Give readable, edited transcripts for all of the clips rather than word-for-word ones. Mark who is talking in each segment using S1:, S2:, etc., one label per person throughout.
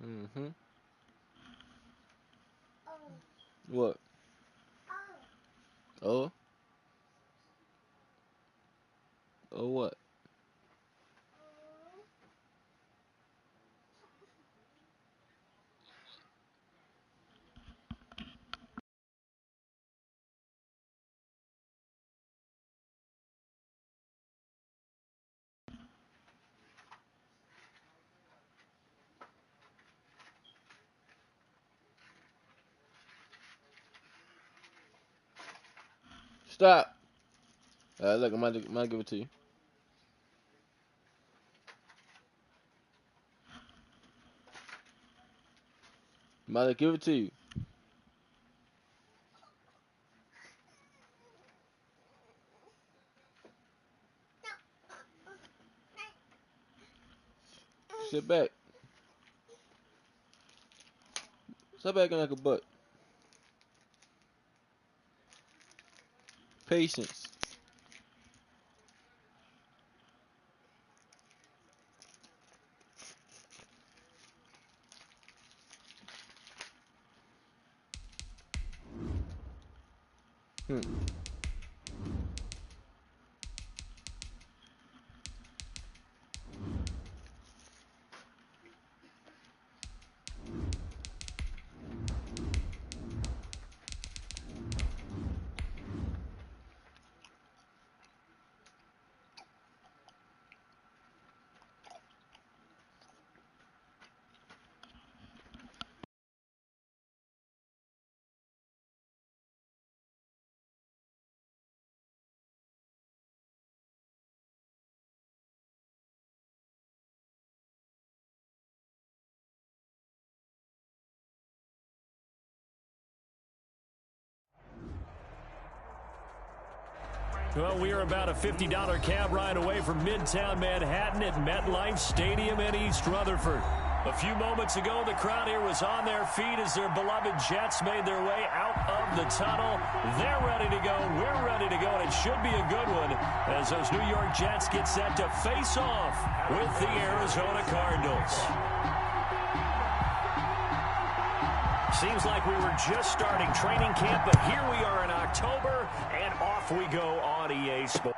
S1: Mm-hmm. What? Oh? Oh what? Stop. Look, I'm gonna give it to you. I'm gonna give it to you. Sit back. Sit back like a butt. Patience. Hmm.
S2: Well, we are about a $50 cab ride away from Midtown Manhattan at MetLife Stadium in East Rutherford. A few moments ago, the crowd here was on their feet as their beloved Jets made their way out of the tunnel. They're ready to go. We're ready to go, and it should be a good one as those New York Jets get set to face off with the Arizona Cardinals. Seems like we were just starting training camp, but here we are in October, and off we go on EA Sports.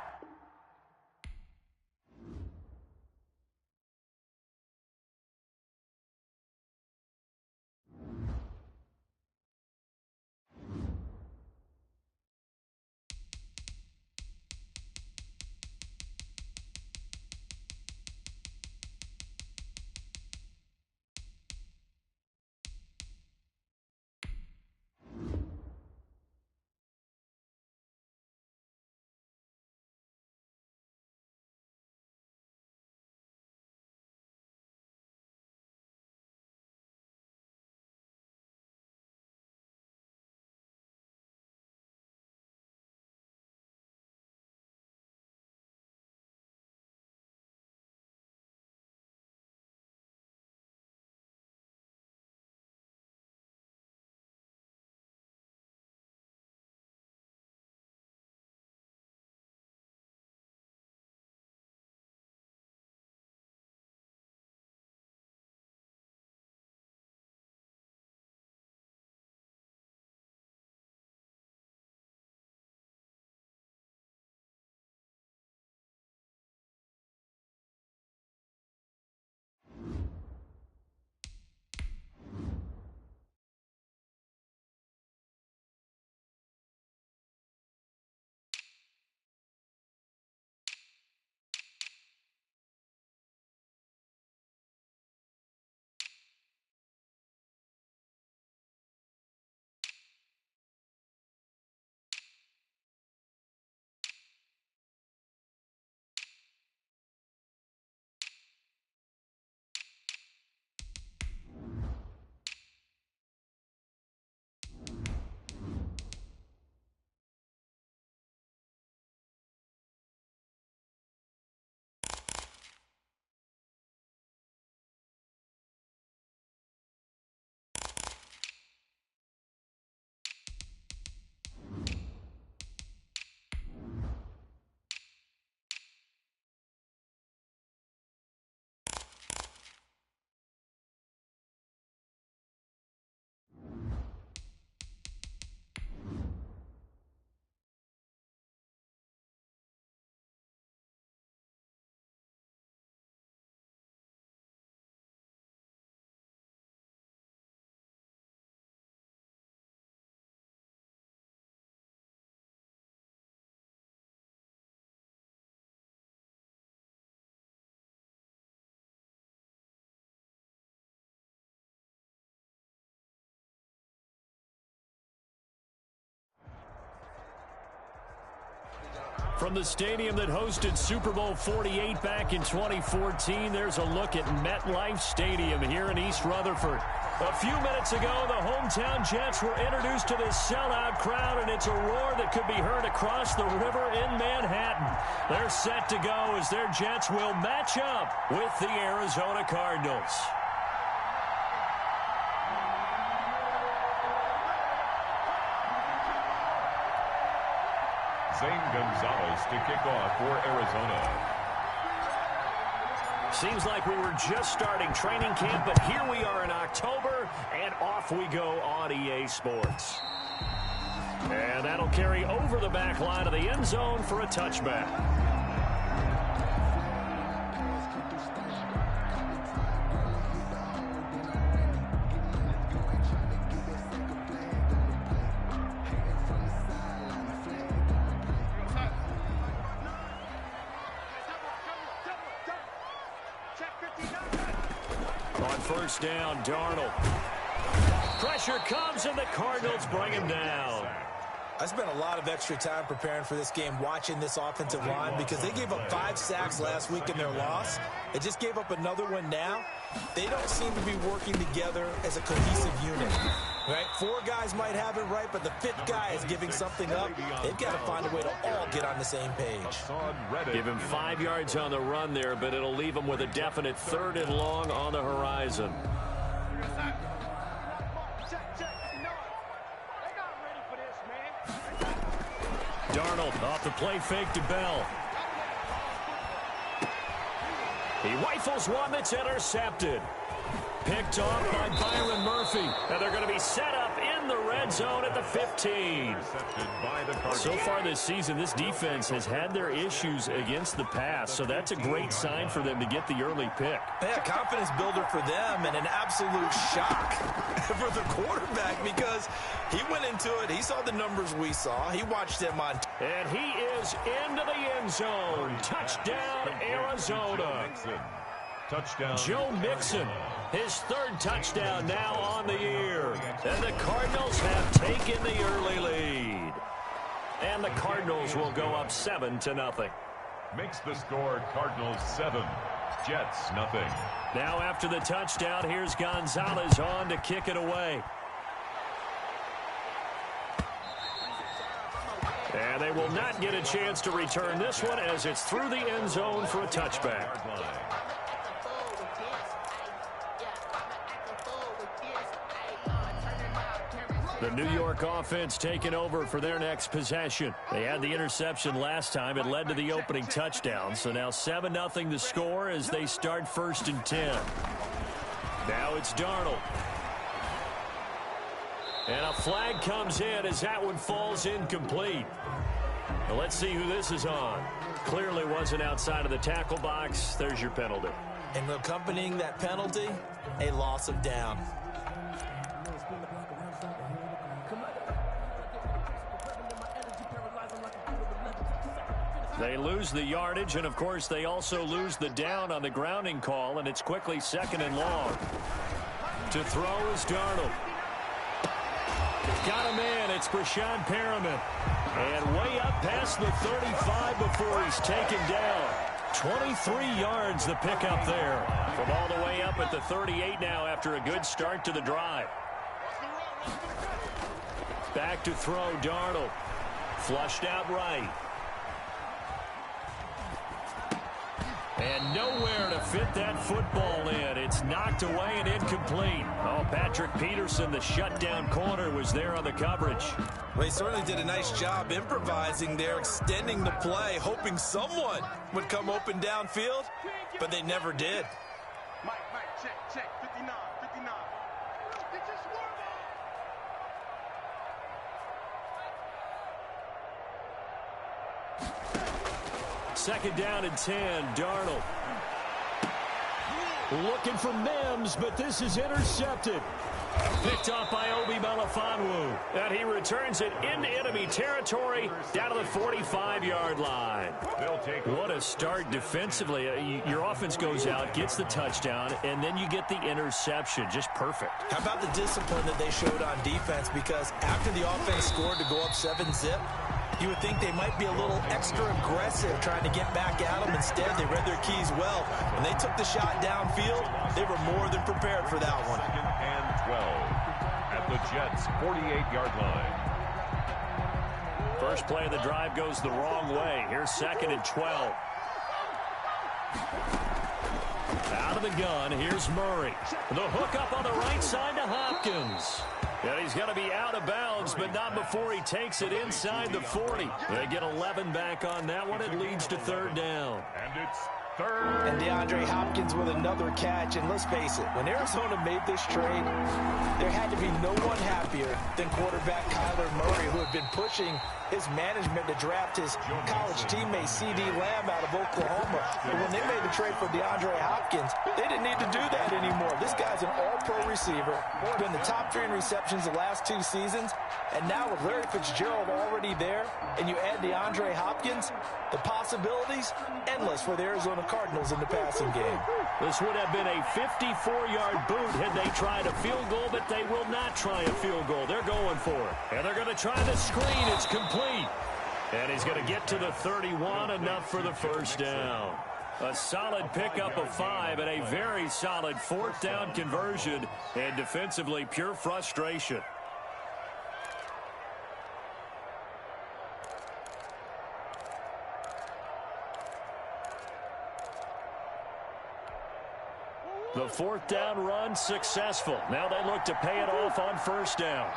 S2: From the stadium that hosted Super Bowl 48 back in 2014, there's a look at MetLife Stadium here in East Rutherford. A few minutes ago, the hometown Jets were introduced to this sellout crowd, and it's a roar that could be heard across the river in Manhattan. They're set to go as their Jets will match up with the Arizona Cardinals.
S3: Zane Gonzalez to kick off for Arizona.
S2: Seems like we were just starting training camp, but here we are in October, and off we go on EA Sports. And that'll carry over the back line of the end zone for a touchback. First down, Darnold. Pressure comes, and the Cardinals bring him down.
S4: I spent a lot of extra time preparing for this game, watching this offensive line, because they gave up 5 sacks last week in their loss. They just gave up another one now. They don't seem to be working together as a cohesive unit. Right? 4 guys might have it right, but the 5th guy is giving something up. They've got to find a way to all get on the same page.
S2: Give him 5 yards on the run there, but it'll leave him with a definite 3rd and long on the horizon. Darnold off the play fake to Bell. He rifles one that's intercepted. Picked off by Byron Murphy. And they're going to be set up in the red zone at the 15. So far this season, this defense has had their issues against the pass, so that's a great sign for them to get the early pick.
S4: Yeah, confidence builder for them, and an absolute shock for the quarterback, because he went into it. He saw the numbers we saw. He watched them on.
S2: And he is into the end zone. Touchdown, Arizona.
S3: Touchdown.
S2: Joe Mixon, his 3rd touchdown now on the year. And the Cardinals have taken the early lead. And the Cardinals will go up 7-0.
S3: Makes the score Cardinals 7, Jets nothing.
S2: Now after the touchdown, here's Gonzalez on to kick it away. And they will not get a chance to return this one as it's through the end zone for a touchback. The New York offense taking over for their next possession. They had the interception last time. It led to the opening touchdown. So now 7-0 the score as they start 1st and 10. Now it's Darnold. And a flag comes in as that one falls incomplete. Now let's see who this is on. Clearly wasn't outside of the tackle box. There's your penalty.
S4: And accompanying that penalty, a loss of down.
S2: They lose the yardage, and of course they also lose the down on the grounding call, and it's quickly 2nd and long. To throw is Darnold. Got a man, it's Brashad Perriman. And way up past the 35 before he's taken down. 23 yards the pickup there. From all the way up at the 38 now after a good start to the drive. Back to throw, Darnold. Flushed out right. And nowhere to fit that football in. It's knocked away and incomplete. Oh, Patrick Peterson, the shutdown corner, was there on the coverage.
S4: Well, he certainly did a nice job improvising there, extending the play, hoping someone would come open downfield, but they never did.
S5: Mike, check, 59.
S2: Second down and 10, Darnold. Looking for Mims, but this is intercepted. Picked off by Obi Melifonwu. And he returns it into enemy territory down to the 45-yard line. What a start defensively. Your offense goes out, gets the touchdown, and then you get the interception. Just perfect.
S4: How about the discipline that they showed on defense? Because after the offense scored to go up 7-0, You would think they might be a little extra aggressive trying to get back at them. Instead, they read their keys well. When they took the shot downfield, they were more than prepared for that one.
S3: 2nd and 12 at the Jets' 48-yard line.
S2: First play of the drive goes the wrong way. Here's 2nd and 12. Out of the gun, here's Murray. The hook up on the right side to Hopkins. And he's going to be out of bounds, but not before he takes it inside the 40. They get 11 back on that one. It leads to 3rd down.
S3: And it's 3rd.
S4: And DeAndre Hopkins with another catch. And let's face it, when Arizona made this trade, there had to be no one happier than quarterback Kyler Murray, who had been pushing his management to draft his college teammate C.D. Lamb out of Oklahoma. But when they made the trade for DeAndre Hopkins, they didn't need to do that anymore. This guy's an all-pro receiver, been the top 3 in receptions the last 2 seasons, and now with Larry Fitzgerald already there, and you add DeAndre Hopkins, the possibilities endless for the Arizona Cardinals in the passing game.
S2: This would have been a 54-yard boot had they tried a field goal, but they will not try a field goal. They're going for it. And they're going to try the screen. It's complete. And he's going to get to the 31, enough for the first down. A solid pickup of 5 and a very solid 4th down conversion. And defensively, pure frustration. The 4th down run successful. Now they look to pay it off on 1st down.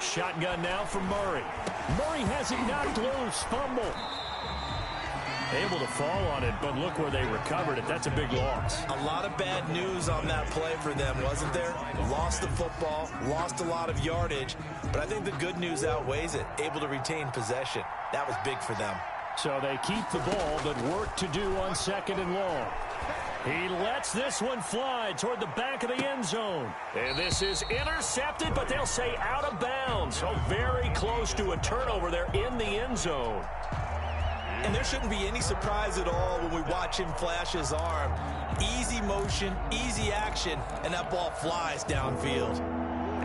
S2: Shotgun now from Murray. Murray has it knocked loose. Fumble. Able to fall on it, but look where they recovered it. That's a big loss.
S4: A lot of bad news on that play for them, wasn't there? Lost the football, lost a lot of yardage, but I think the good news outweighs it. Able to retain possession. That was big for them.
S2: So they keep the ball, but work to do on 2nd and long. He lets this one fly toward the back of the end zone. And this is intercepted, but they'll say out of bounds. So very close to a turnover there in the end zone.
S4: And there shouldn't be any surprise at all when we watch him flash his arm. Easy motion, easy action, and that ball flies downfield.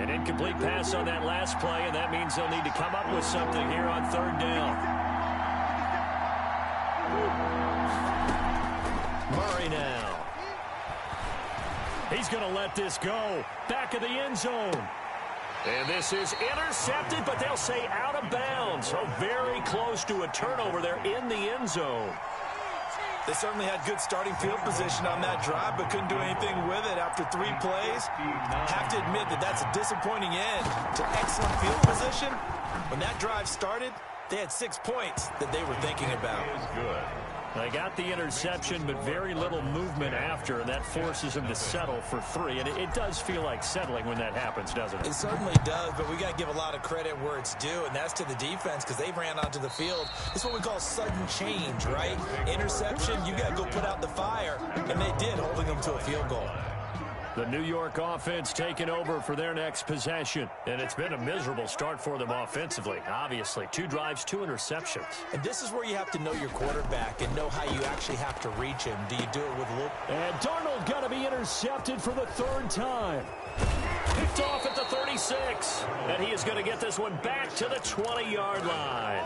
S2: An incomplete pass on that last play, and that means they'll need to come up with something here on 3rd down. Murray now. He's going to let this go. Back of the end zone. And this is intercepted, but they'll say out of bounds. So very close to a turnover there in the end zone.
S4: They certainly had good starting field position on that drive, but couldn't do anything with it after 3 plays. Have to admit that that's a disappointing end to excellent field position. When that drive started, they had 6 points that they were thinking about.
S3: Is good.
S2: They got the interception, but very little movement after, and that forces them to settle for 3. And it does feel like settling when that happens, doesn't it?
S4: It certainly does, but we got to give a lot of credit where it's due, and that's to the defense because they ran onto the field. It's what we call sudden change, right? Interception, you got to go put out the fire, and they did, holding them to a field goal.
S2: The New York offense taking over for their next possession. And it's been a miserable start for them offensively, obviously. 2 drives, 2 interceptions.
S4: And this is where you have to know your quarterback and know how you actually have to reach him. Do you do it with a little...
S2: And Darnold going to be intercepted for the 3rd time. Picked off at the 36. And he is going to get this one back to the 20-yard line.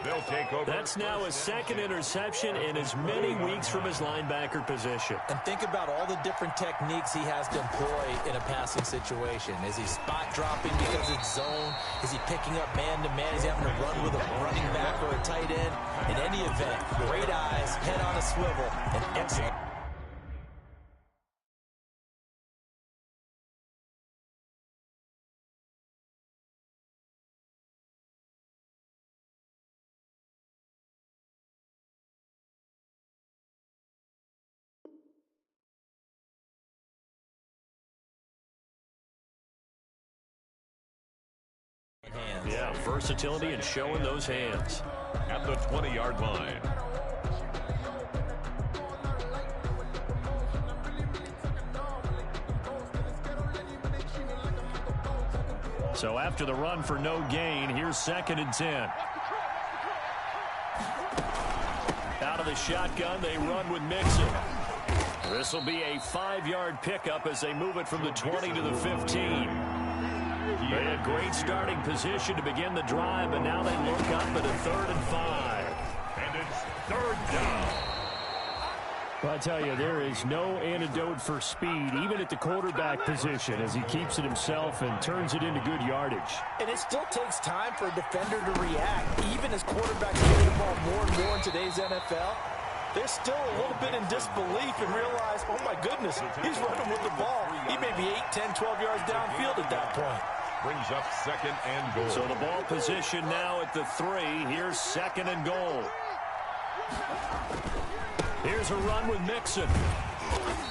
S3: They'll take over.
S2: That's now his 2nd interception in as many weeks from his linebacker position.
S4: And think about all the different techniques he has to employ in a passing situation. Is he spot dropping because it's zone? Is he picking up man-to-man? Is he having to run with a running back or a tight end? In any event, great eyes, head on a swivel, and excellent.
S2: Yeah, versatility and showing those hands.
S3: At the 20-yard line.
S2: So after the run for no gain, here's 2nd and 10. Out of the shotgun, they run with Mixon. This will be a 5-yard pickup as they move it from the 20 to the 15. They had great starting position to begin the drive, but now they look up at a 3rd and 5.
S3: And it's 3rd down.
S2: Well, I tell you, there is no antidote for speed, even at the quarterback position, as he keeps it himself and turns it into good yardage.
S4: And it still takes time for a defender to react. Even as quarterbacks get the ball more and more in today's NFL, they're still a little bit in disbelief and realize, oh my goodness, he's running with the ball. He may be 8, 10, 12 yards downfield at that point.
S3: Brings up 2nd and goal.
S2: So the ball position now at the 3. Here's 2nd and goal. Here's a run with Mixon.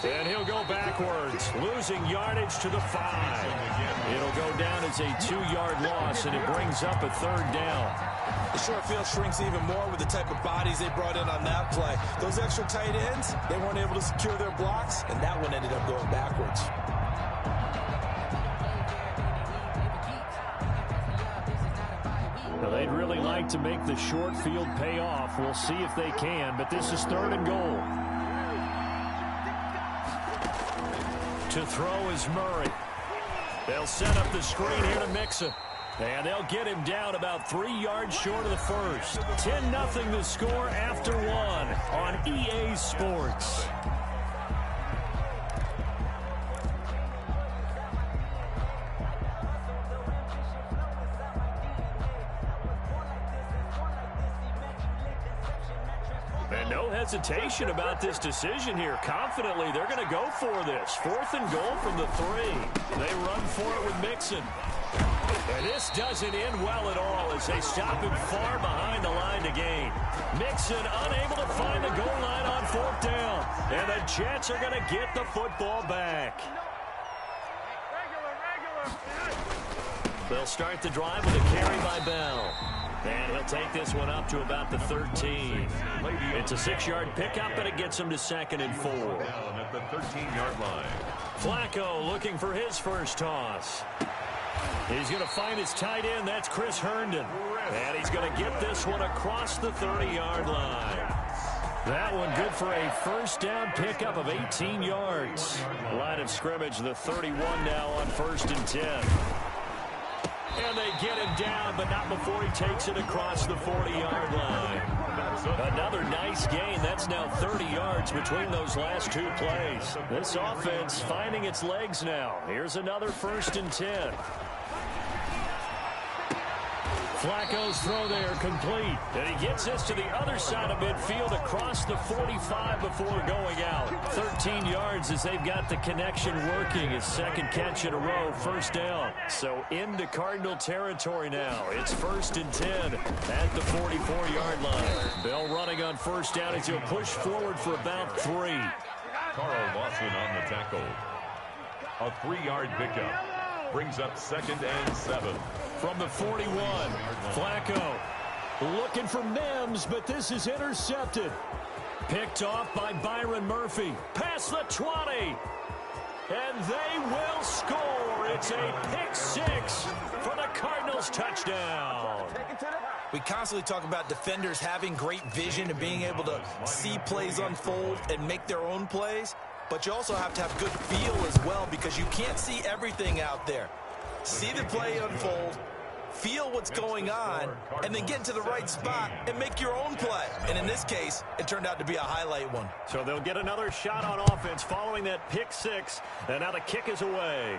S2: And he'll go backwards, losing yardage to the 5. It'll go down as a 2-yard loss, and it brings up a 3rd down.
S4: The short field shrinks even more with the type of bodies they brought in on that play. Those extra tight ends, they weren't able to secure their blocks, and that one ended up going backwards.
S2: Well, they'd really like to make the short field pay off. We'll see if they can, but this is 3rd and goal. To throw is Murray. They'll set up the screen here to Mixon. And they'll get him down about 3 yards short of the first. 10-0 the score after 1 on EA Sports. And no hesitation about this decision here. Confidently, they're going to go for this. 4th and goal from the 3. They run for it with Mixon. And this doesn't end well at all as they stop him far behind the line to gain. Mixon unable to find the goal line on 4th down. And the Jets are going to get the football back. They'll start the drive with a carry by Bell. And he'll take this one up to about the 13. It's a 6-yard pickup, and it gets him to 2nd and 4.
S3: Down at the 13-yard line.
S2: Flacco looking for his first toss. He's going to find his tight end. That's Chris Herndon. And he's going to get this one across the 30-yard line. That one good for a 1st down pickup of 18 yards. Line of scrimmage, the 31 now on 1st and 10. And they get him down, but not before he takes it across the 40-yard line. Another nice gain. That's now 30 yards between those last 2 plays. This offense finding its legs now. Here's another 1st and 10. Flacco's throw there complete. And he gets this to the other side of midfield across the 45 before going out. 13 yards as they've got the connection working. His 2nd catch in a row, 1st down. So into Cardinal territory now. It's 1st and 10 at the 44-yard line. Bell running on 1st down as he'll push forward for about 3.
S3: Carl Lawson on the tackle. A 3-yard pickup. Brings up 2nd and 7.
S2: From the 41, Flacco looking for Mims, but this is intercepted. Picked off by Byron Murphy. Past the 20. And they will score. It's a pick 6 for the Cardinals touchdown.
S4: We constantly talk about defenders having great vision and being able to see plays unfold and make their own plays. But you also have to have good feel as well because you can't see everything out there. See the play unfold, feel what's going on, and then get into the right spot and make your own play. And in this case, it turned out to be a highlight one.
S2: So they'll get another shot on offense following that pick 6, and now the kick is away.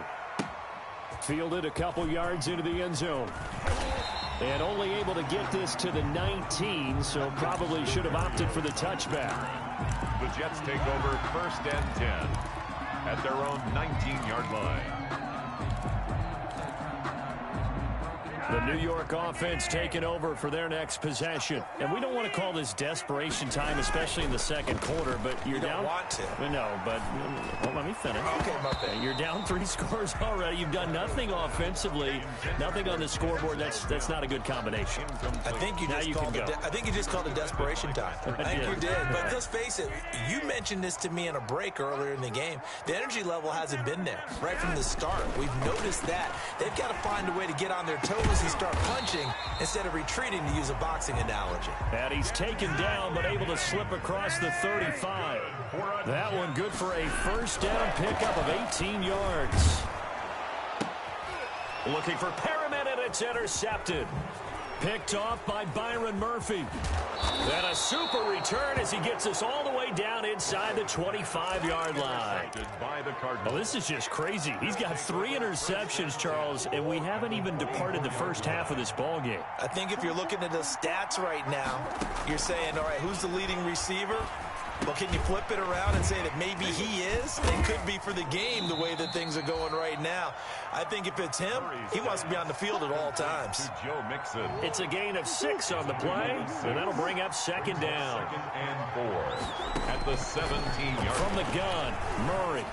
S2: Fielded a couple yards into the end zone. And only able to get this to the 19, so probably should have opted for the touchback.
S3: The Jets take over 1st and 10 at their own 19-yard line.
S2: The New York offense taking over for their next possession. And we don't want to call this desperation time, especially in the 2nd quarter, but you're down.
S4: You don't want to.
S2: No, but well, let me finish.
S4: Okay, my bad.
S2: You're down 3 scores already. You've done nothing offensively, nothing on the scoreboard. That's not a good combination.
S4: I think you just called it desperation time. I think you did. But let's face it, you mentioned this to me in a break earlier in the game. The energy level hasn't been there right from the start. We've noticed that. They've got to find a way to get on their toes and start punching instead of retreating, to use a boxing analogy.
S2: And he's taken down but able to slip across the 35. That one good for a 1st down pickup of 18 yards. Looking for Perriman, and it's intercepted. Picked off by Byron Murphy. And a super return as he gets us all the way down inside the 25-yard line. Well, this is just crazy. He's got 3 interceptions, Charles, and we haven't even departed the first half of this ball game.
S4: I think if you're looking at the stats right now, you're saying, all right, who's the leading receiver? Well, can you flip it around and say that maybe he is? It could be for the game the way that things are going right now. I think if it's him, he wants to be on the field at all times.
S3: Joe Mixon.
S2: It's a gain of 6 on the play, and that'll bring up second down.
S3: 2nd and 4 at the 17-yard.
S2: From the gun, Murray.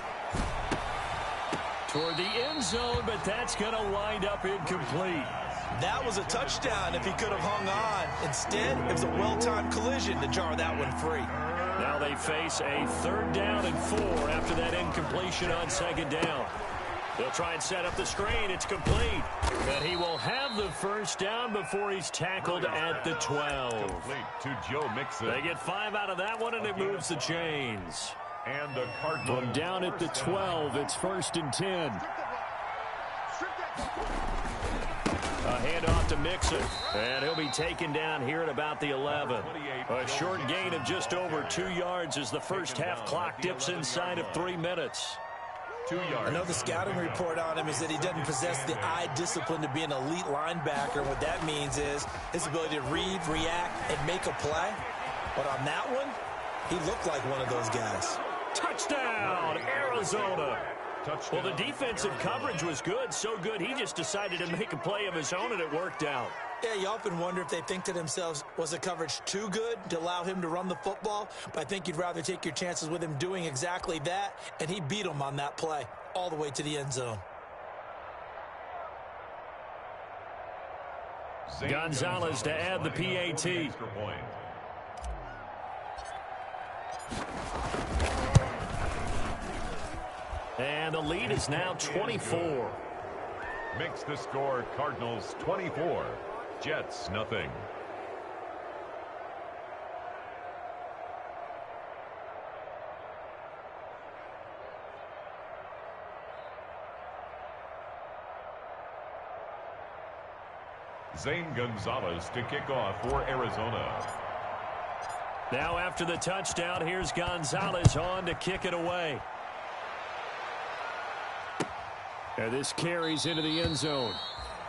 S2: Toward the end zone, but that's going to wind up incomplete.
S4: That was a touchdown if he could have hung on. Instead, it was a well-timed collision to jar that one free.
S2: Now they face a 3rd down and 4 after that incompletion on 2nd down. They'll try and set up the screen. It's complete. And he will have the first down before he's tackled at the 12.
S3: Complete to Joe Mixon.
S2: They get 5 out of that one, and it moves the chains.
S3: And the Cardinals.
S2: From down at the 12, it's 1st and 10. A handoff to Mixon, and he'll be taken down here at about the 11. A short gain of just over 2 yards as the first half clock dips inside of 3 minutes.
S3: 2 yards.
S4: I know the scouting report on him is that he doesn't possess the eye discipline to be an elite linebacker. What that means is his ability to read, react, and make a play. But on that one, he looked like one of those guys.
S2: Touchdown, Arizona. Well, the defensive coverage was good, so good he just decided to make a play of his own, and it worked out.
S4: Yeah, you often wonder if they think to themselves, was the coverage too good to allow him to run the football? But I think you'd rather take your chances with him doing exactly that, and he beat him on that play all the way to the end zone.
S2: Gonzalez to add the PAT. And the lead is now 24.
S3: Makes the score Cardinals 24, Jets nothing. Zane Gonzalez to kick off for Arizona.
S2: Now after the touchdown, here's Gonzalez on to kick it away. And this carries into the end zone.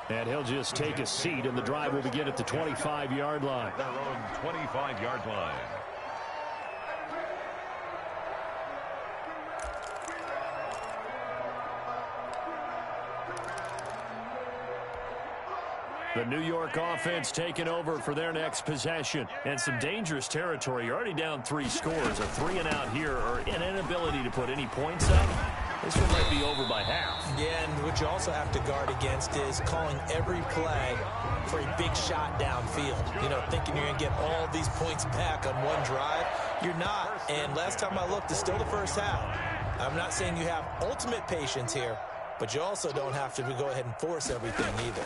S2: And he'll just take a seat, and the drive will begin at the 25-yard line.
S3: Their own 25-yard line.
S2: The New York offense taking over for their next possession. And some dangerous territory. You're already down 3 scores. A 3-and-out here, or an inability to put any points up. This one might be over by half.
S4: Yeah, and what you also have to guard against is calling every play for a big shot downfield. You know, thinking you're going to get all these points back on one drive. You're not. And last time I looked, it's still the first half. I'm not saying you have ultimate patience here, but you also don't have to go ahead and force everything either.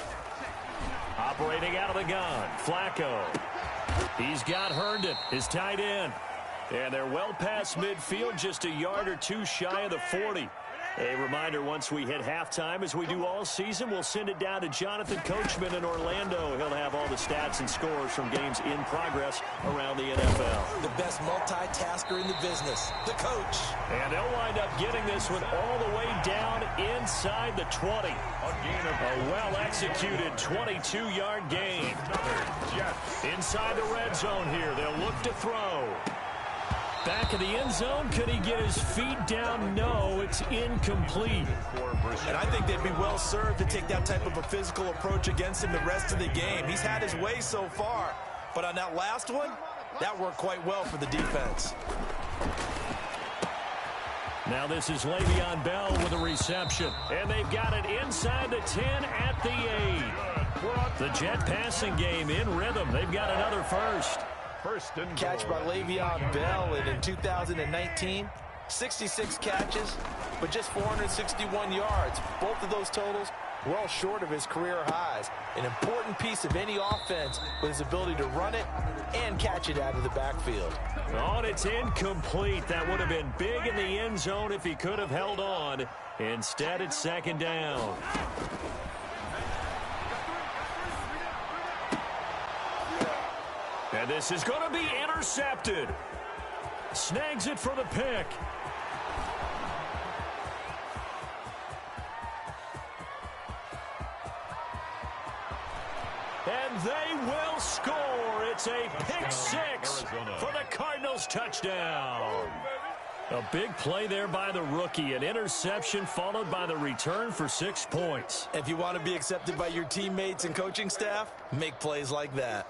S2: Operating out of the gun, Flacco. He's got Herndon, his tight end. And they're well past midfield, just a yard or 2 shy of the 40. A reminder, once we hit halftime, as we do all season, we'll send it down to Jonathan Coachman in Orlando. He'll have all the stats and scores from games in progress around the NFL.
S4: The best multitasker in the business, the coach.
S2: And they'll wind up getting this one all the way down inside the 20. A well-executed 22-yard gain. Inside the red zone here, they'll look to throw. Back of the end zone, could he get his feet down? No, it's incomplete.
S4: And I think they'd be well served to take that type of a physical approach against him the rest of the game. He's had his way so far, but on that last one, that worked quite well for the defense.
S2: Now this is Le'Veon Bell with a reception, and they've got it inside the 10 at the 8. The Jet passing game in rhythm. They've got another first.
S3: First and
S4: Catch by Le'Veon Bell, and in 2019, 66 catches, but just 461 yards. Both of those totals well short of his career highs. An important piece of any offense with his ability to run it and catch it out of the backfield.
S2: Oh, and it's incomplete. That would have been big in the end zone if he could have held on. Instead, it's second down. And this is going to be intercepted. Snags it for the pick. And they will score. It's a pick six for the Cardinals touchdown. A big play there by the rookie. An interception followed by the return for 6 points.
S4: If you want to be accepted by your teammates and coaching staff, make plays like that.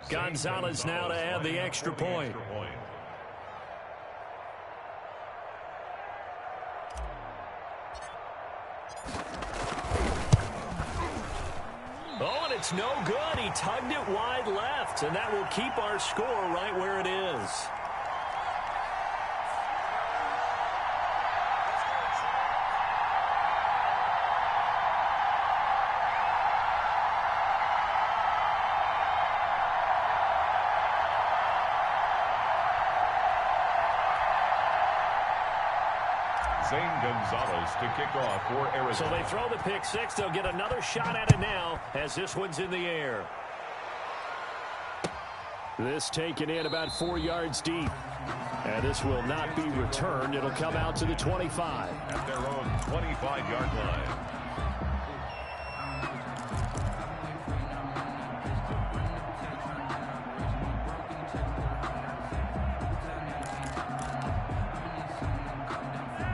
S2: Gonzalez now to add the extra point. Oh, and it's no good. He tugged it wide left, and that will keep our score right where it is.
S3: Zane Gonzalez to kick off for Arizona.
S2: So they throw the pick six. They'll get another shot at it now as this one's in the air. This taken in about 4 yards deep. And this will not be returned. It'll come out to the 25.
S3: At their own 25-yard line.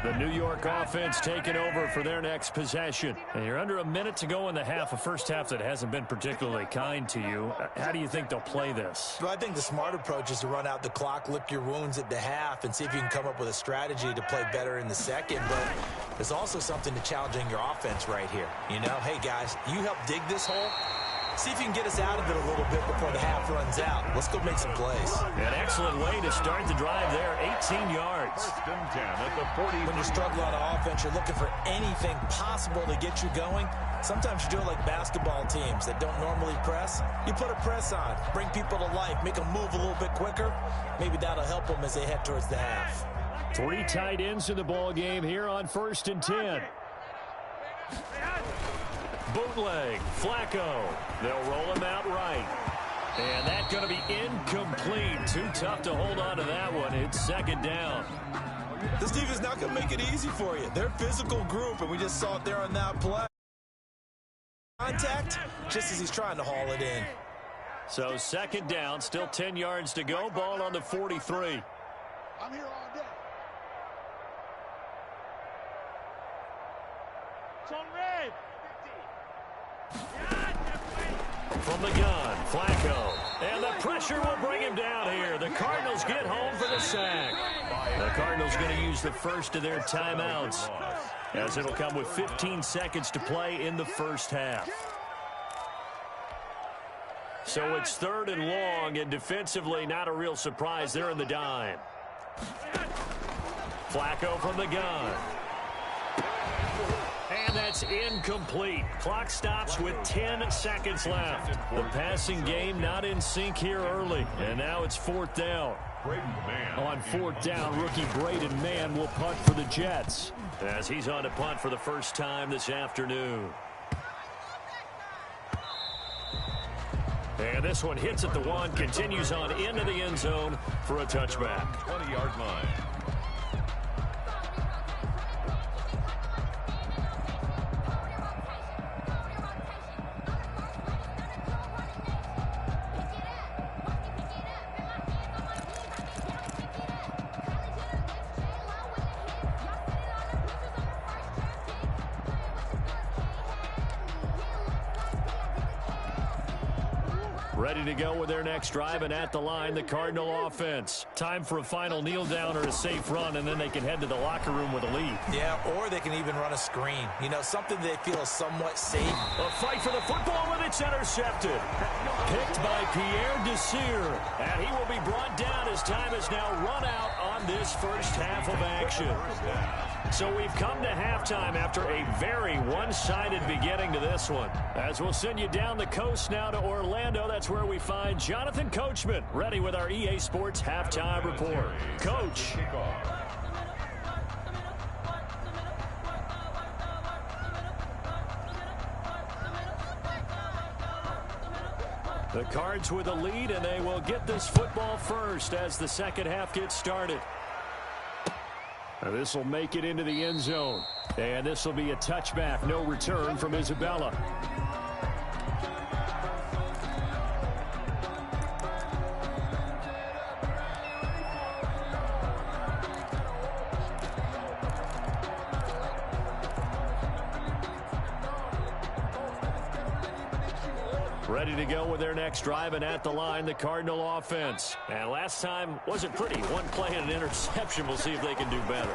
S2: The New York offense taking over for their next possession. And you're under a minute to go in the half, a first half that hasn't been particularly kind to you. How do you think they'll play this?
S4: Well, I think the smart approach is to run out the clock, lick your wounds at the half, and see if you can come up with a strategy to play better in the second. But there's also something to challenging your offense right here. You know, hey, guys, you help dig this hole. See if you can get us out of it a little bit before the half runs out. Let's go make some plays.
S2: An excellent way to start the drive there, 18 yards.
S3: First and 10 at the 40.
S4: When you're struggling on offense, you're looking for anything possible to get you going. Sometimes you do it like basketball teams that don't normally press. You put a press on, bring people to life, make them move a little bit quicker. Maybe that'll help them as they head towards the half.
S2: 3 tight ends in the ball game here on 1st and 10. Bootleg, Flacco. They'll roll him out right. And that's going to be incomplete. Too tough to hold on to that one. It's 2nd down.
S4: This defense is not going to make it easy for you. They're a physical group, and we just saw it there on that play. Contact, just as he's trying to haul it in.
S2: So 2nd down, still 10 yards to go. Ball on the 43.
S5: I'm here all day. It's on red.
S2: From the gun, Flacco. And the pressure will bring him down here. The Cardinals get home for the sack. The Cardinals going to use the first of their timeouts, as it'll come with 15 seconds to play in the first half. So it's 3rd and long, and defensively not a real surprise. They're in the dime. Flacco from the gun. And that's incomplete. Clock stops with 10 seconds left. The passing game not in sync here early. And now it's 4th down. On 4th down, rookie Braden Mann will punt for the Jets, as he's on to punt for the first time this afternoon. And this one hits at the 1, continues on into the end zone for a touchback.
S3: 20-yard line.
S2: Ready to go with their next drive, and at the line, the Cardinal offense. Time for a final kneel down or a safe run, and then they can head to the locker room with a lead.
S4: Yeah, or they can even run a screen. You know, something they feel is somewhat safe.
S2: A fight for the football, and it's intercepted. Picked by Pierre Desir, and he will be brought down as time is now run out on this first half of action. So we've come to halftime after a very one-sided beginning to this one. As we'll send you down the coast now to Orlando, that's where we find Jonathan Coachman, ready with our EA Sports Halftime Report. Coach. The Cards with a lead, and they will get this football first as the second half gets started. This will make it into the end zone. And this will be a touchback. No return from Isabella. Ready to go with their next drive, and at the line, the Cardinal offense. And last time wasn't pretty. One play and an interception. We'll see if they can do better.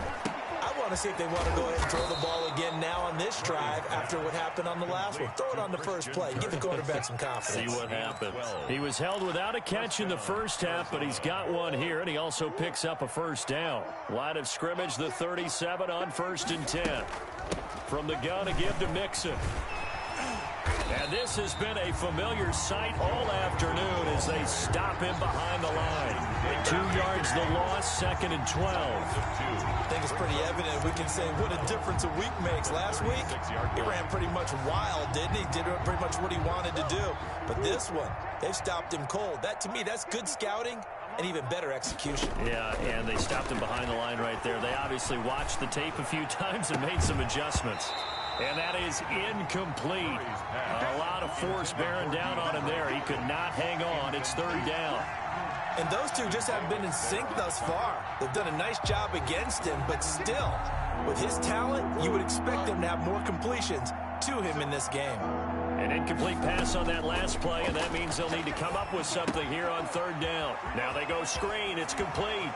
S4: I want to see if they want to go ahead and throw the ball again now on this drive after what happened on the last one. Throw it on the first play. Give the quarterback some confidence.
S2: See what happens. He was held without a catch in the first half, but he's got one here, and he also picks up a first down. Line of scrimmage, the 37 on 1st and 10. From the gun, a give to Mixon. And this has been a familiar sight all afternoon as they stop him behind the line. 2 yards the loss, 2nd and 12.
S4: I think it's pretty evident. We can say what a difference a week makes. Last week, he ran pretty much wild, didn't he? Did pretty much what he wanted to do. But this one, they've stopped him cold. That, to me, that's good scouting and even better execution.
S2: Yeah, and they stopped him behind the line right there. They obviously watched the tape a few times and made some adjustments. And that is incomplete. A lot of force bearing down on him there. He could not hang on. It's 3rd down.
S4: And those two just haven't been in sync thus far. They've done a nice job against him, but still, with his talent, you would expect them to have more completions to him in this game.
S2: An incomplete pass on that last play, and that means they'll need to come up with something here on 3rd down. Now they go screen. It's complete.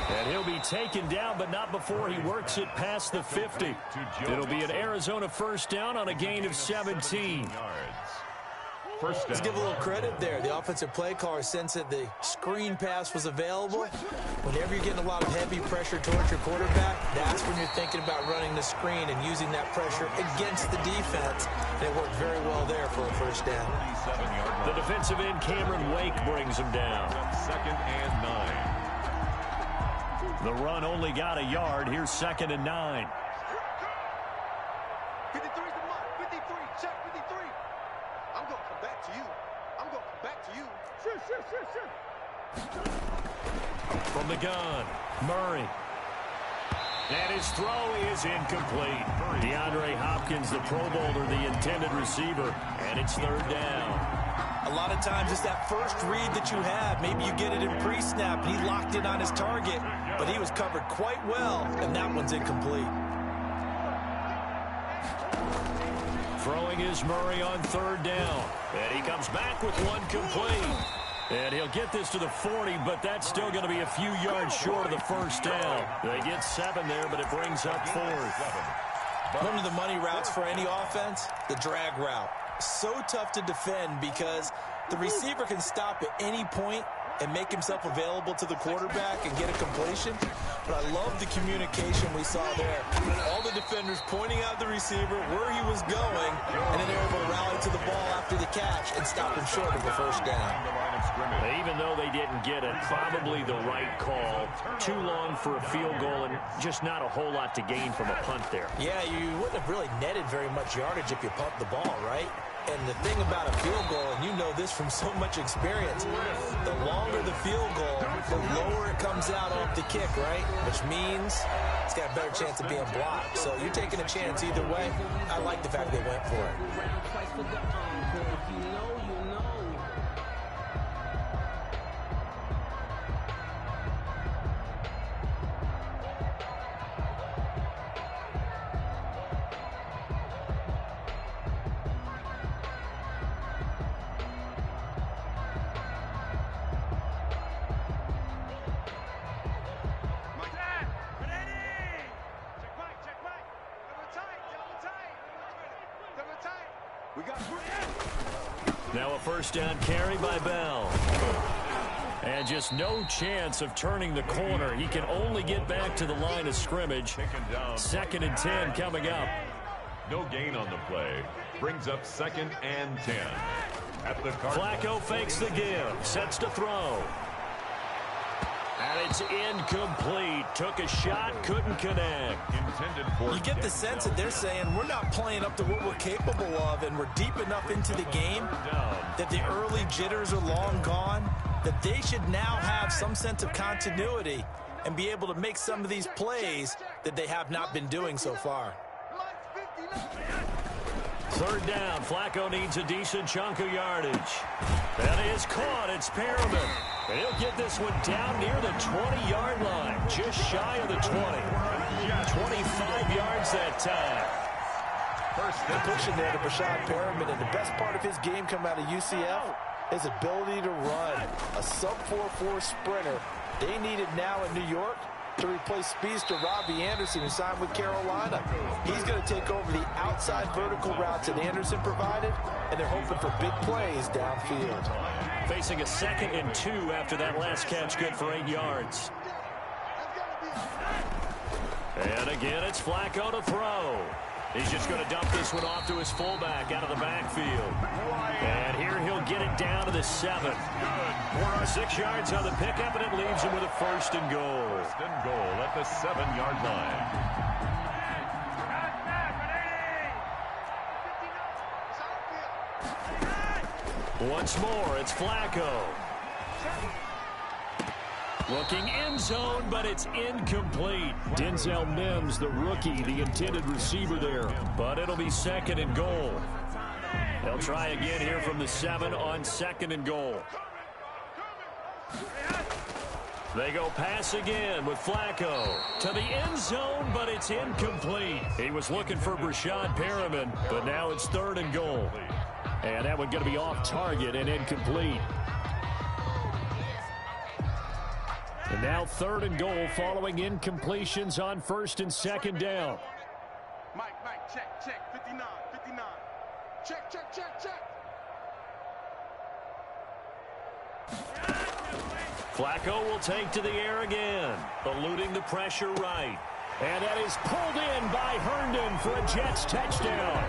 S2: And he'll be taken down, but not before he works it past the 50. It'll be an Arizona first down on a gain of 17.
S4: Let's give a little credit there. The offensive play caller sensed that the screen pass was available. Whenever you're getting a lot of heavy pressure towards your quarterback, that's when you're thinking about running the screen and using that pressure against the defense. And it worked very well there for a first down.
S2: The defensive end, Cameron Wake, brings him down.
S3: 2nd and 9.
S2: The run only got a yard. Here's 2nd and 9.
S5: 53's the mark. 53. Check 53. I'm going to come back to you. I'm going to come back to you. Sure.
S2: From the gun, Murray. And his throw is incomplete. DeAndre Hopkins, the Pro Bowler, the intended receiver. And it's 3rd down.
S4: A lot of times it's that first read that you have. Maybe you get it in pre-snap. He locked in on his target, but he was covered quite well, and that one's incomplete.
S2: Throwing is Murray on 3rd down. And he comes back with one complete. And he'll get this to the 40, but that's still going to be a few yards short of the first down. They get 7 there, but it brings up 4th.
S4: One of the money routes for any offense, the drag route. So tough to defend because the receiver can stop at any point and make himself available to the quarterback and get a completion. But I love the communication we saw there. All the defenders pointing out the receiver, where he was going, and then they're able to rally to the ball after the catch and stop him short of the first down.
S2: Even though they didn't get it, probably the right call. Too long for a field goal and just not a whole lot to gain from a punt there.
S4: Yeah, you wouldn't have really netted very much yardage if you pumped the ball, right? And the thing about a field goal, and you know this from so much experience, the longer the field goal, the lower it comes out off the kick, right? Which means it's got a better chance of being blocked. So you're taking a chance either way. I like the fact they went for it.
S2: Now a first down carry by Bell. And just no chance of turning the corner. He can only get back to the line of scrimmage. 2nd and 10 coming up.
S3: No gain on the play. Brings up 2nd and 10. At the
S2: Flacco fakes the give. Sets to throw. And it's incomplete. Took a shot, couldn't connect.
S4: You get the sense that they're saying we're not playing up to what we're capable of, and we're deep enough into the game that the early jitters are long gone, that they should now have some sense of continuity and be able to make some of these plays that they have not been doing so far.
S2: Third down. Flacco needs a decent chunk of yardage. That is caught. It's Perriman. And he'll get this one down near the 20-yard line, just shy of the 20. 25 yards that time.
S4: The push in there to Brashad Perriman, and the best part of his game coming out of UCF, his ability to run. A sub-4.4 sprinter. They need it now in New York to replace speedster Robbie Anderson, who signed with Carolina. He's going to take over the outside vertical routes that Anderson provided, and they're hoping for big plays downfield.
S2: Facing a 2nd and 2 after that last catch, good for 8 yards. And again, it's Flacco to throw. He's just going to dump this one off to his fullback out of the backfield. And here he'll get it down to the 7. 6 yards on the pickup, and it leaves him with a 1st and goal.
S3: 1st and goal at the 7-yard line.
S2: Once more, it's Flacco. Looking end zone, but it's incomplete. Denzel Mims, the rookie, the intended receiver there. But it'll be 2nd and goal. They'll try again here from the 7 on 2nd and goal. They go pass again with Flacco to the end zone, but it's incomplete. He was looking for Brashad Perriman, but now it's 3rd and goal. And that one going to be off target and incomplete. And now 3rd and goal following incompletions on 1st and 2nd down.
S5: Mike, check, 59. Check.
S2: Flacco will take to the air again, eluding the pressure right. And that is pulled in by Herndon for a Jets touchdown.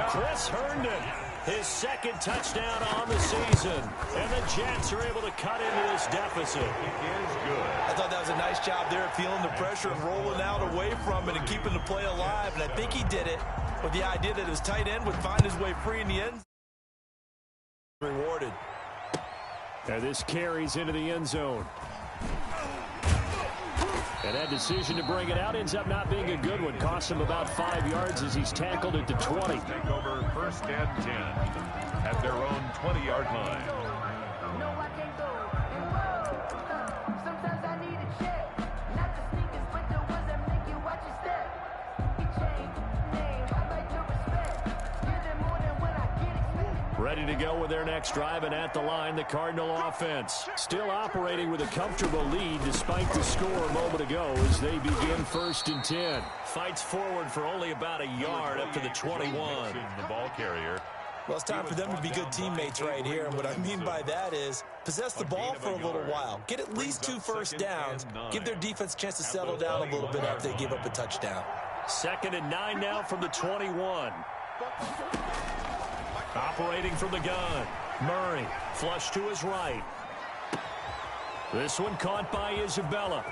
S2: Chris Herndon, his 2nd touchdown on the season. And the Jets are able to cut into this deficit.
S3: It is good.
S4: I thought that was a nice job there, feeling the pressure and rolling out away from it and keeping the play alive. And I think he did it with the idea that his tight end would find his way free in the end. Rewarded.
S2: And this carries into the end zone. And that decision to bring it out ends up not being a good one. Costs him about 5 yards as he's tackled at the 20.
S3: Take over 1st and 10 at their own 20-yard line.
S6: No, I can't go. Sometimes I need a check. Not the sneakers, but the ones that make you watch your step. You change name, I like your respect. Give them more than when I get expected.
S2: Ready to go with their next drive, and at the line, the Cardinal offense. Still operating with a comfortable lead despite the score a moment ago as they begin 1st and 10. Fights forward for only about a yard up to the 21.
S3: The ball carrier.
S4: Well, it's time for them to be good teammates right here. And what I mean by that is possess the ball for a little while. Get at least 2 first downs. Give their defense a chance to settle down a little bit after they give up a touchdown.
S2: 2nd and 9 now from the 21. Operating from the gun. Murray, flush to his right. This one caught by Isabella.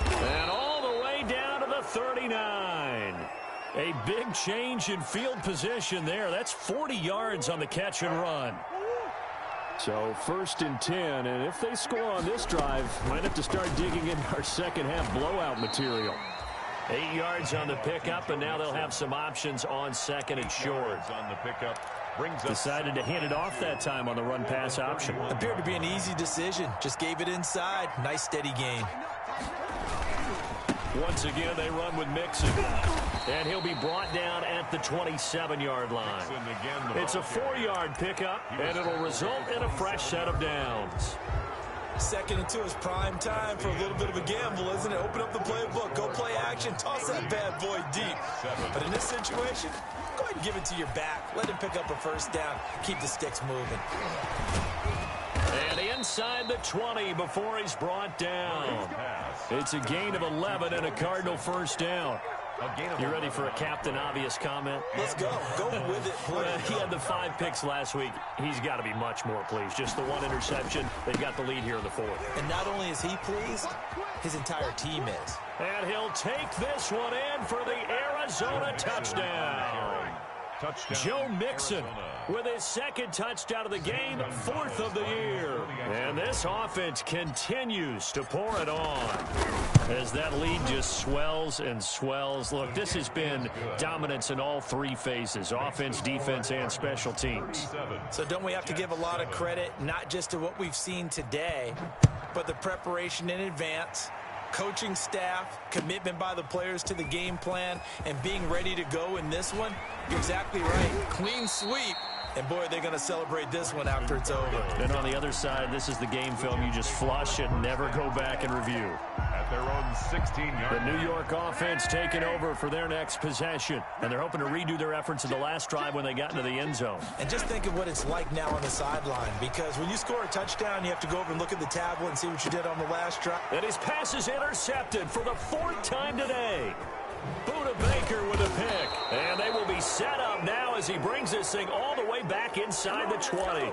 S2: And all the way down to the 39. A big change in field position there. That's 40 yards on the catch and run. So 1st and 10, and if they score on this drive, might have to start digging into our second half blowout material. 8 yards on the pickup, and now they'll have some options on 2nd and short.
S3: On the pickup.
S2: Decided to hand it off that time on the run-pass option.
S4: Appeared to be an easy decision. Just gave it inside. Nice, steady gain.
S2: Once again, they run with Mixon. And he'll be brought down at the 27-yard line. It's a 4-yard pickup, and it'll result in a fresh set of downs.
S4: 2nd and 2 is prime time for a little bit of a gamble, isn't it? Open up the playbook, go play action, toss that bad boy deep. But in this situation, go ahead and give it to your back. Let him pick up a 1st down. Keep the sticks moving.
S2: And inside the 20 before he's brought down. It's a gain of 11 and a Cardinal 1st down. You ready for a Captain Obvious comment?
S4: Let's go. Go with it, please.
S2: He had the 5 picks last week. He's got to be much more pleased. Just the 1 interception. They've got the lead here in the 4th.
S4: And not only is he pleased, his entire team is.
S2: And he'll take this one in for the Arizona touchdown. Joe Mixon with his 2nd touchdown of the game, 4th of the year. And this offense continues to pour it on as that lead just swells and swells. Look, this has been dominance in all 3 phases, offense, defense, and special teams.
S4: So don't we have to give a lot of credit, not just to what we've seen today, but the preparation in advance, coaching staff, commitment by the players to the game plan, and being ready to go in this one? You're exactly right. Clean sweep. And, boy, they're going to celebrate this one after it's over.
S2: And on the other side, this is the game film you just flush and never go back and review.
S3: At their own 16-yard.
S2: The New York offense taking over for their next possession. And they're hoping to redo their efforts in the last drive when they got into the end zone.
S4: And just think of what it's like now on the sideline, because when you score a touchdown, you have to go over and look at the tablet and see what you did on the last drive.
S2: And his pass is intercepted for the 4th time today. Buda Baker with a pick. And they will be set up now as he brings this thing all the way back inside the 20.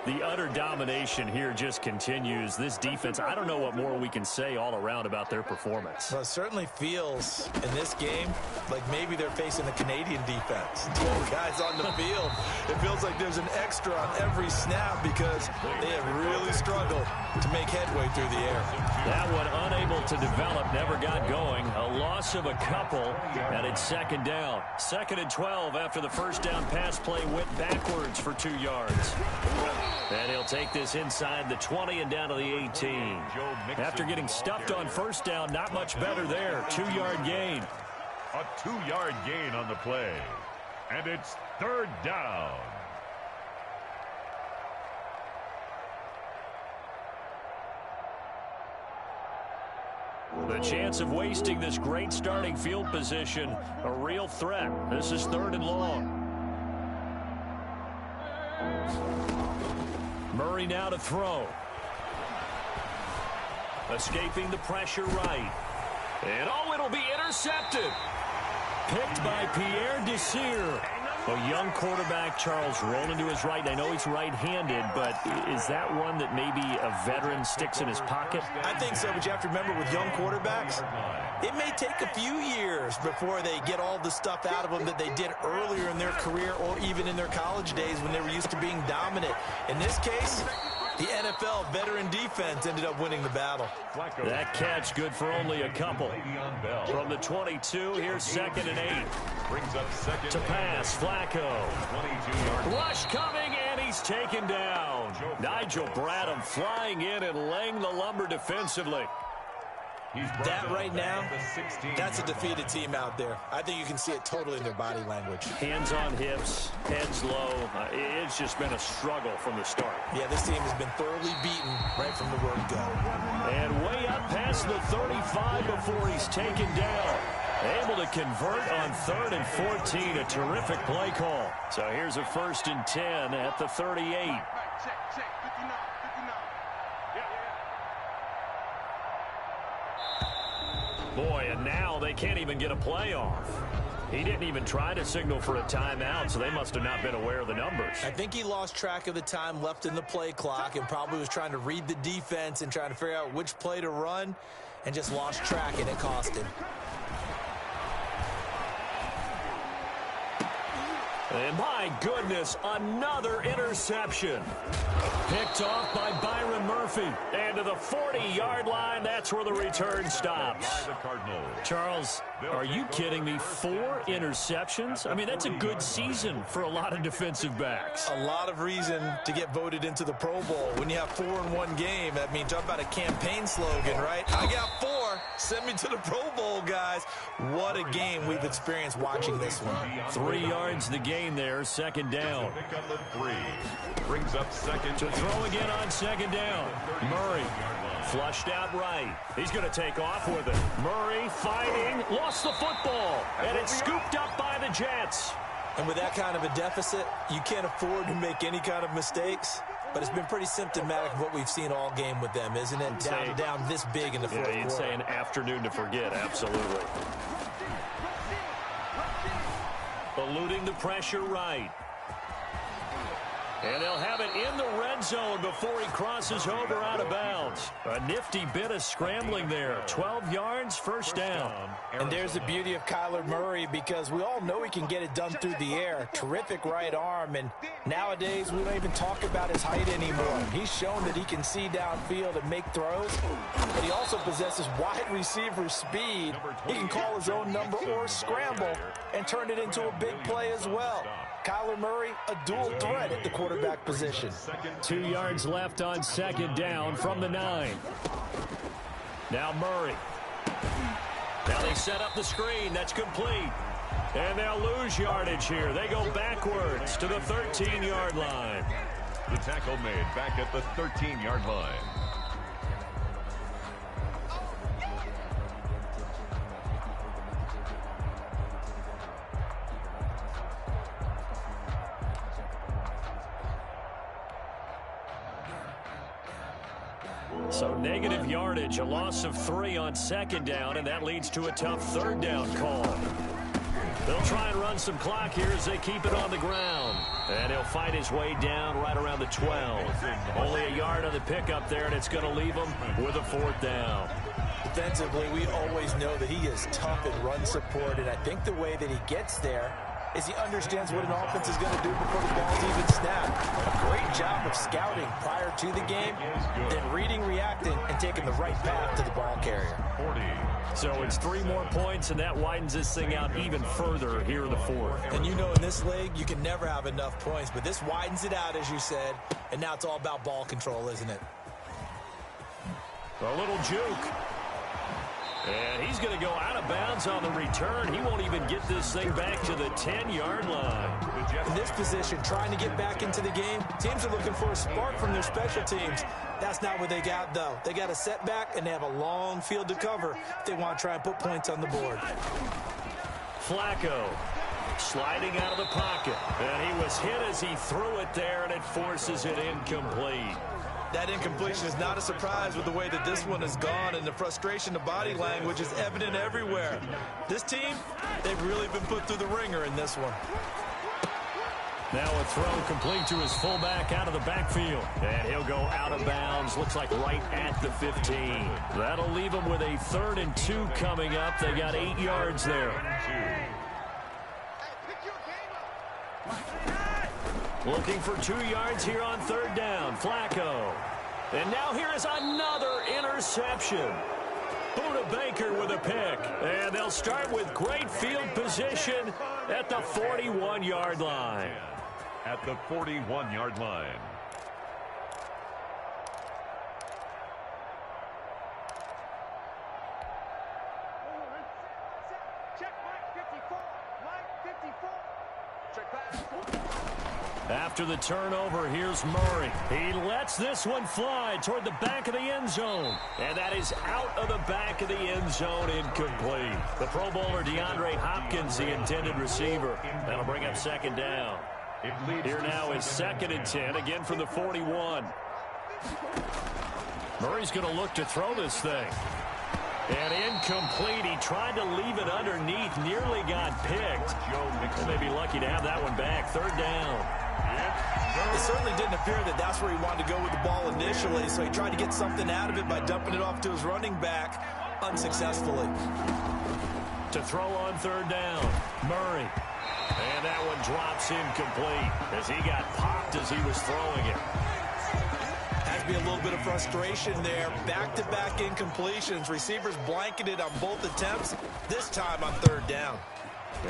S2: The utter domination here just continues. This defense, I don't know what more we can say all around about their performance.
S4: Well, it certainly feels in this game like maybe they're facing a Canadian defense. 12 guys on the field. It feels like there's an extra on every snap because they have really struggled to make headway through the air.
S2: That one unable to develop, never got going. A loss of a couple, and it's 2nd down. 2nd and 12 after the first down pass play went backwards for 2 yards. And he'll take this inside the 20 and down to the 18. After getting stuffed on first down, not much better there. 2-yard gain.
S3: A 2-yard gain on the play. And it's 3rd down.
S2: The chance of wasting this great starting field position, a real threat. This is 3rd and long. Murray now to throw. Escaping the pressure right. And it'll be intercepted. Picked by Pierre Desir. A young quarterback, Charles, rolling to his right. And I know he's right-handed, but is that one that maybe a veteran sticks in his pocket?
S4: I think so, but you have to remember with young quarterbacks, it may take a few years before they get all the stuff out of them that they did earlier in their career or even in their college days when they were used to being dominant. In this case, the NFL veteran defense ended up winning the battle.
S2: That catch good for only a couple. From the 22, here's 2nd and 8.
S3: Brings up 2nd
S2: to pass, Flacco.
S3: 22-yard.
S2: Rush coming, and he's taken down. Nigel Bradham flying in and laying the lumber defensively.
S4: That right now, that's a defeated team out there. I think you can see it totally in their body language.
S2: Hands on hips, heads low. It's just been a struggle from the start.
S4: Yeah, this team has been thoroughly beaten right from the word go.
S2: And way up past the 35 before he's taken down. Able to convert on 3rd and 14. A terrific play call. So here's a 1st and 10 at the 38.
S5: Check, 59, 59.
S2: Boy, and now they can't even get a play off. He didn't even try to signal for a timeout, so they must have not been aware of the numbers.
S4: I think he lost track of the time left in the play clock and probably was trying to read the defense and trying to figure out which play to run and just lost track, and it cost him.
S2: And my goodness, another interception. Picked off by Byron Murphy. And to the 40-yard line, that's where the return stops. Charles, are you kidding me? 4 interceptions? I mean, that's a good season for a lot of defensive backs.
S4: A lot of reason to get voted into the Pro Bowl. When you have 4 in one game, I mean, talk about a campaign slogan, right? I got 4. Send me to the Pro Bowl, guys. What a game we've experienced watching this one.
S2: 3 yards the gain there, 2nd down.
S3: Brings up 2nd.
S2: To throw again on 2nd down. Murray flushed out right. He's going to take off with it. Murray fighting, lost the football, and it's scooped up by the Jets.
S4: And with that kind of a deficit, you can't afford to make any kind of mistakes. But it's been pretty symptomatic of what we've seen all game with them, isn't it? Down this big in the fourth quarter.
S2: You'd say an afternoon to forget, absolutely. eluding the pressure right. And they'll have it in the red zone before he crosses over out of bounds. A nifty bit of scrambling there. 12 yards, first down.
S4: And there's the beauty of Kyler Murray, because we all know he can get it done through the air. Terrific right arm, and nowadays we don't even talk about his height anymore. He's shown that he can see downfield and make throws, but he also possesses wide receiver speed. He can call his own number or scramble and turn it into a big play as well. Kyler Murray, a dual threat at the quarterback position.
S2: 2 yards left on second down from the 9. Now Murray. Now they set up the screen. That's complete. And they'll lose yardage here. They go backwards to the 13-yard line.
S3: The tackle made back at the 13-yard line.
S2: So negative yardage, a loss of 3 on second down, and that leads to a tough third down call. They'll try and run some clock here as they keep it on the ground. And he'll fight his way down right around the 12. Only a yard on the pickup there, and it's going to leave him with a fourth down.
S4: Defensively, we always know that he is tough in run support, and I think the way that he gets there is he understands what an offense is going to do before the ball's even snapped. A great job of scouting prior to the game, then reading, reacting, and taking the right path to the ball carrier.
S3: 40.
S2: So it's 3 more points, and that widens this thing out even further here in the fourth.
S4: And you know, in this league, you can never have enough points, but this widens it out, as you said, and now it's all about ball control, isn't it?
S2: A little juke. And he's going to go out of bounds on the return. He won't even get this thing back to the 10-yard line.
S4: In this position, trying to get back into the game, teams are looking for a spark from their special teams. That's not what they got, though. They got a setback, and they have a long field to cover if they want to try and put points on the board.
S2: Flacco sliding out of the pocket. And he was hit as he threw it there, and it forces it incomplete.
S4: That incompletion is not a surprise with the way that this one has gone, and the frustration, the body language is evident everywhere. This team, they've really been put through the ringer in this one.
S2: Now a throw complete to his fullback out of the backfield. And he'll go out of bounds, looks like right at the 15. That'll leave him with a 3rd and 2 coming up. They got 8 yards there. Looking for 2 yards here on 3rd down. Flacco. And now here is another interception. Buda Baker with a pick. And they'll start with great field position at the 41-yard line.
S3: At the 41-yard line.
S5: Check Mike 54. Mike 54. Check pass.
S2: After the turnover, here's Murray. He lets this one fly toward the back of the end zone. And that is out of the back of the end zone, incomplete. The Pro Bowler DeAndre Hopkins, the intended receiver. That'll bring up 2nd down. Here now is 2nd and 10, again from the 41. Murray's going to look to throw this thing. And incomplete. He tried to leave it underneath, nearly got picked. They may be lucky to have that one back. 3rd down.
S4: It certainly didn't appear that that's where he wanted to go with the ball initially, so he tried to get something out of it by dumping it off to his running back unsuccessfully.
S2: To throw on 3rd down, Murray. And that one drops incomplete as he got popped as he was throwing it.
S4: Has to be a little bit of frustration there. Back-to-back incompletions. Receivers blanketed on both attempts, this time on 3rd down.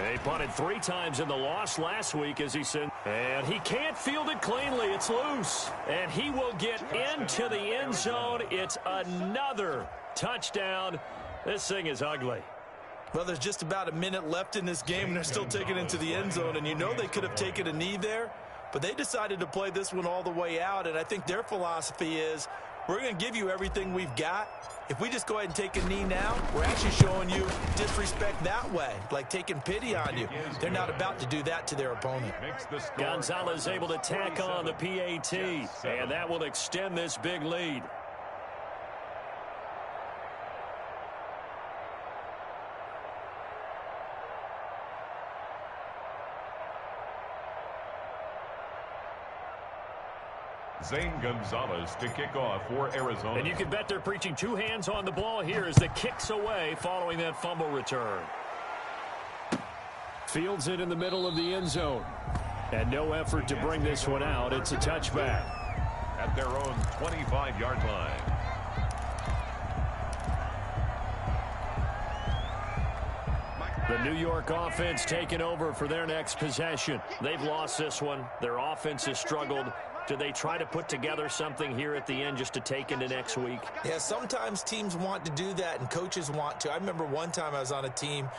S2: He punted 3 times in the loss last week as he said. And he can't field it cleanly. It's loose. And he will get into the end zone. It's another touchdown. This thing is ugly.
S4: Well, there's just about a minute left in this game, and they're still taking it into the end zone. And you know they could have taken a knee there, but they decided to play this one all the way out. And I think their philosophy is, we're going to give you everything we've got. If we just go ahead and take a knee now, we're actually showing you disrespect that way, like taking pity on you. They're not about to do that to their opponent.
S2: Gonzalez able to tack on the PAT, and that will extend this big lead.
S3: Zane Gonzalez to kick off for Arizona.
S2: And you can bet they're preaching two hands on the ball here as the kick's away following that fumble return. Fields it in the middle of the end zone. And no effort to bring this one out. It's a touchback.
S3: At their own 25-yard line.
S2: The New York offense taking over for their next possession. They've lost this one. Their offense has struggled. Do they try to put together something here at the end just to take into next week?
S4: Yeah, sometimes teams want to do that and coaches want to. I remember one time I was on a team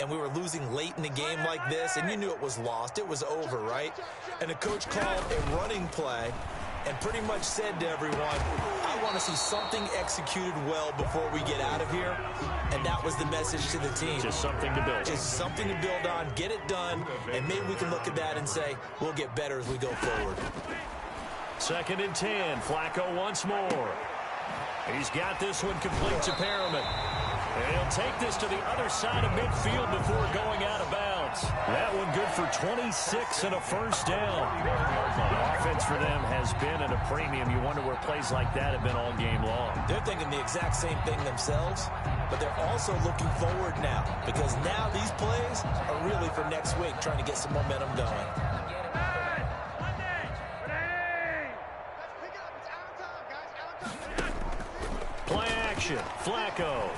S4: and we were losing late in a game like this, and you knew it was lost. It was over, right? And the coach called a running play and pretty much said to everyone, I want to see something executed well before we get out of here. And that was the message to the team.
S2: Just something to build.
S4: Just something to build on, get it done, and maybe we can look at that and say, we'll get better as we go forward.
S2: 2nd and 10. Flacco once more. He's got this one complete to Perriman. And he'll take this to the other side of midfield before going out of bounds. That one good for 26 and a first down. Offense for them has been at a premium. You wonder where plays like that have been all game long.
S4: They're thinking the exact same thing themselves, but they're also looking forward now because now these plays are really for next week, trying to get some momentum going.
S2: Play action. Flacco.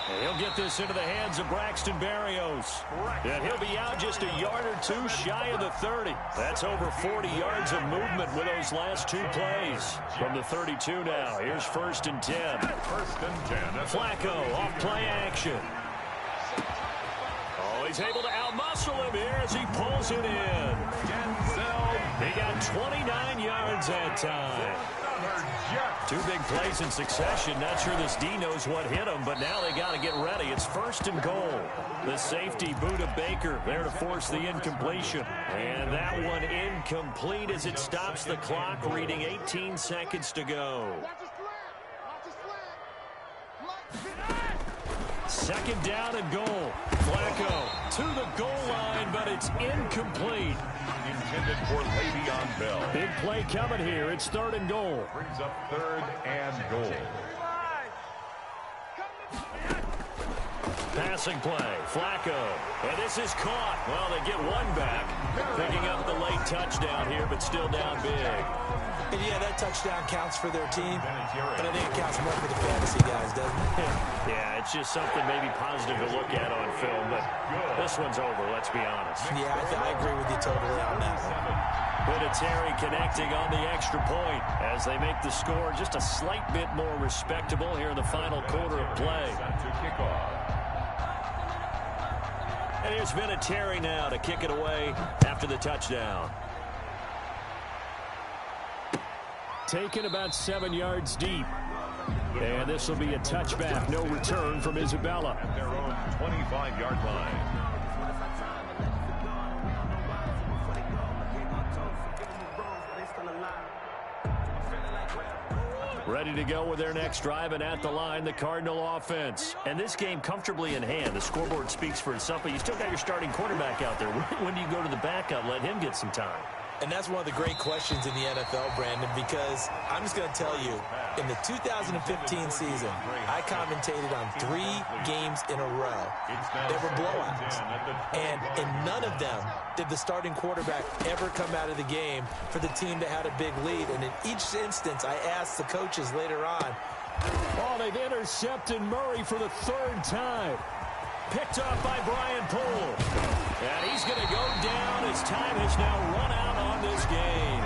S2: And he'll get this into the hands of Braxton Berrios. And he'll be out just a yard or two shy of the 30. That's over 40 yards of movement with those last two plays. From the 32 now, here's 1st and 10.
S3: 1st and 10.
S2: Flacco off play action. Oh, he's able to outmuscle him here as he pulls it in. He got 29 yards that time. 2 big plays in succession. Not sure this D knows what hit him, but now they got to get ready. It's 1st and goal. The safety, Budda Baker, there to force the incompletion. And that one incomplete as it stops the clock, reading 18 seconds to go. 2nd down and goal. Flacco to the goal line, but it's incomplete.
S3: Intended for Le'Veon Bell.
S2: Big play coming here. It's 3rd and goal.
S3: Brings up 3rd and goal.
S2: Passing play. Flacco. And this is caught. Well, they get one back. Picking up the late touchdown here, but still down big.
S4: And yeah, that touchdown counts for their team, but I think it counts more for the fantasy guys, doesn't it?
S2: Yeah, it's just something maybe positive to look at on film, but this one's over, let's be honest.
S4: Yeah, I agree with you totally on that one.
S2: Terry connecting on the extra point as they make the score just a slight bit more respectable here in the final quarter of play. And here's Vinatieri now to kick it away after the touchdown. Taken about 7 yards deep. And this will be a touchback. No return from Isabella.
S3: At their own 25-yard line.
S2: Ready to go with their next drive, and at the line, the Cardinal offense. And this game comfortably in hand. The scoreboard speaks for itself, but you still got your starting quarterback out there. When do you go to the backup? Let him get some time.
S4: And that's one of the great questions in the NFL, Brandon, because I'm just going to tell you, in the 2015 season, I commentated on 3 games in a row. They were blowouts. And in none of them did the starting quarterback ever come out of the game for the team that had a big lead. And in each instance, I asked the coaches later on.
S2: Oh, they've intercepted Murray for the 3rd time. Picked off by Brian Poole. And he's going to go down as time has now run out on this game.